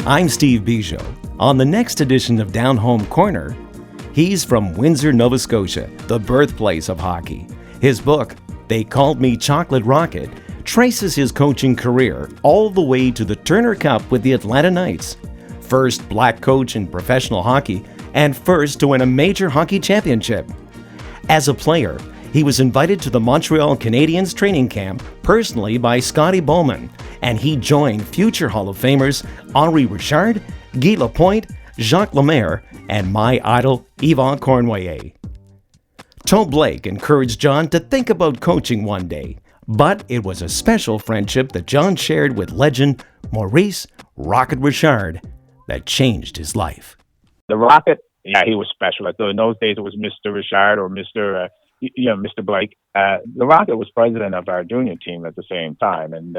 I'm Steve Bujold. On the next edition of Down Home Corner, he's from Windsor, Nova Scotia, the birthplace of hockey. His book, They Called Me Chocolate Rocket, traces his coaching career all the way to the Turner Cup with the Atlanta Knights. First black coach in professional hockey and first to win a major hockey championship. As a player, he was invited to the Montreal Canadiens training camp personally by Scotty Bowman, and he joined future Hall of Famers Henri Richard, Guy Lapointe, Jacques Lemaire, and my idol, Yvon Cornwallier. Toe Blake encouraged John to think about coaching one day, but it was a special friendship that John shared with legend Maurice Rocket Richard that changed his life. The Rocket, yeah, he was special. So in those days, it was Mr. Richard or Mr. Blake. The Rocket was president of our junior team at the same time, and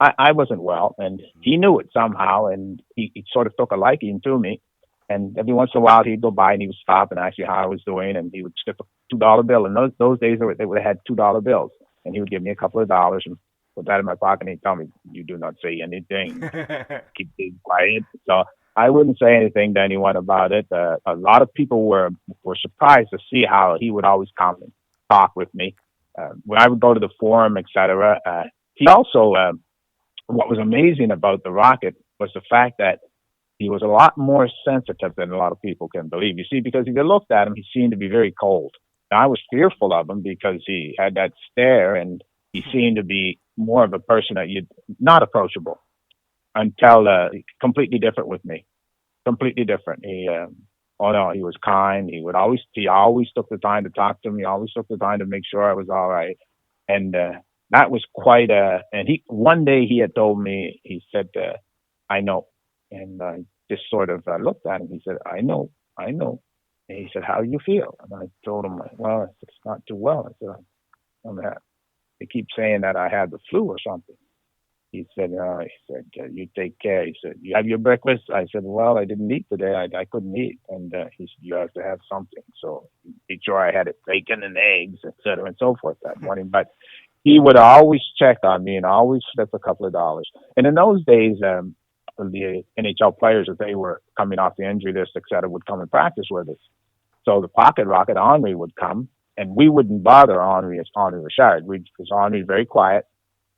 I wasn't well, and he knew it somehow, and he sort of took a liking to me. And every once in a while, he'd go by and he would stop and ask me how I was doing, and he would slip a $2 bill. And those days, they would have had $2 bills, and he would give me a couple of dollars and put that in my pocket, and he'd tell me, "You do not say anything. Keep things quiet." So I wouldn't say anything to anyone about it. A lot of people were surprised to see how he would always come and talk with me. When I would go to the forum, etc. He also, what was amazing about the Rocket was the fact that he was a lot more sensitive than a lot of people can believe. You see, because if you looked at him, he seemed to be very cold. And I was fearful of him because he had that stare, and he seemed to be more of a person that you'd not approachable until completely different with me. Completely different. He was kind. He always took the time to talk to me. Always took the time to make sure I was all right. And that was quite one day he had told me, he said, "I know." And I just sort of looked at him. He said, I know. And he said, "How do you feel?" And I told him, "Well, it's not too well." I said, "They keep saying that I had the flu or something." He said, "You take care." He said, "You have your breakfast?" I said, "Well, I didn't eat today. I couldn't eat." And he said, "You have to have something." So he made sure I had it, bacon and eggs, et cetera, and so forth that morning. But he would always check on me and always slip a couple of dollars. And in those days, the NHL players, if they were coming off the injury list, et cetera, would come and practice with us. So the pocket rocket, Henri, would come, and we wouldn't bother Henri as Henri Richard, because Henri's very quiet.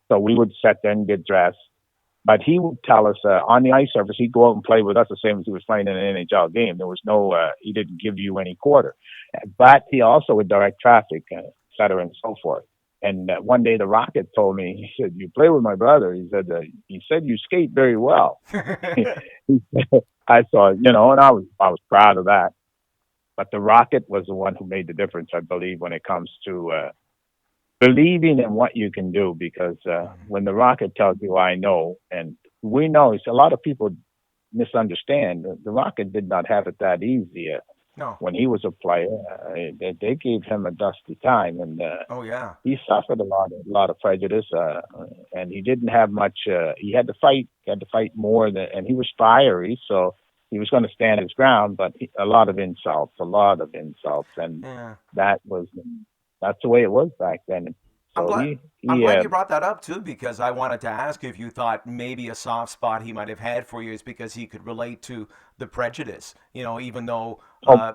So we would sit there and get dressed. But he would tell us, on the ice surface, he'd go out and play with us the same as he was playing in an NHL game. There was no, he didn't give you any quarter. But he also would direct traffic, et cetera, and so forth. And one day the Rocket told me, he said, "You play with my brother." He said, "You skate very well." I thought, and I was proud of that. But the Rocket was the one who made the difference, I believe, when it comes to believing in what you can do. Because when the Rocket tells you, "I know," and we know, a lot of people misunderstand. The Rocket did not have it that easy. No. When he was a player, they gave him a dusty time, and he suffered a lot of prejudice, and he didn't have much. He had to fight more and he was fiery, so he was going to stand his ground. But a lot of insults, and that's the way it was back then. So I'm glad you brought that up, too, because I wanted to ask if you thought maybe a soft spot he might have had for you is because he could relate to the prejudice, even though,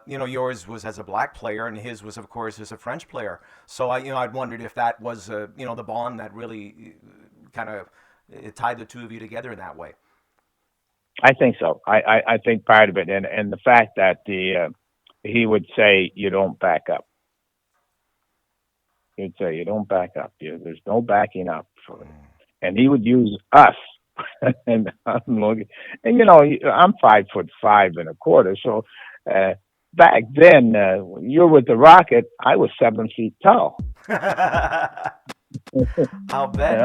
yours was as a black player and his was, of course, as a French player. So, I'd wondered if that was, the bond that really kind of tied the two of you together in that way. I think so. I think part of it, and the fact that he would say, "You don't back up." He'd say, "You don't back up. There's no backing up for it." And he would use us. And I'm looking, and I'm 5'5" and a quarter. So back then, you're with the Rocket. I was 7 feet tall. I'll bet.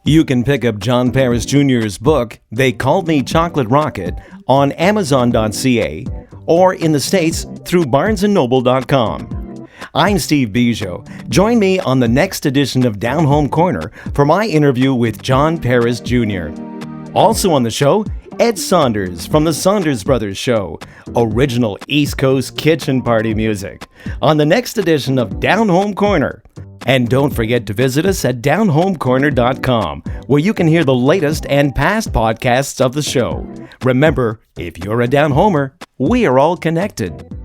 You can pick up John Paris Jr.'s book, They Called Me Chocolate Rocket, on Amazon.ca or in the States through BarnesandNoble.com. I'm Steve Bujold. Join me on the next edition of Down Home Corner for my interview with John Paris Jr. Also on the show, Ed Saunders from the Saunders Brothers Show, original East Coast kitchen party music, on the next edition of Down Home Corner. And don't forget to visit us at downhomecorner.com, where you can hear the latest and past podcasts of the show. Remember, if you're a down homer, we are all connected.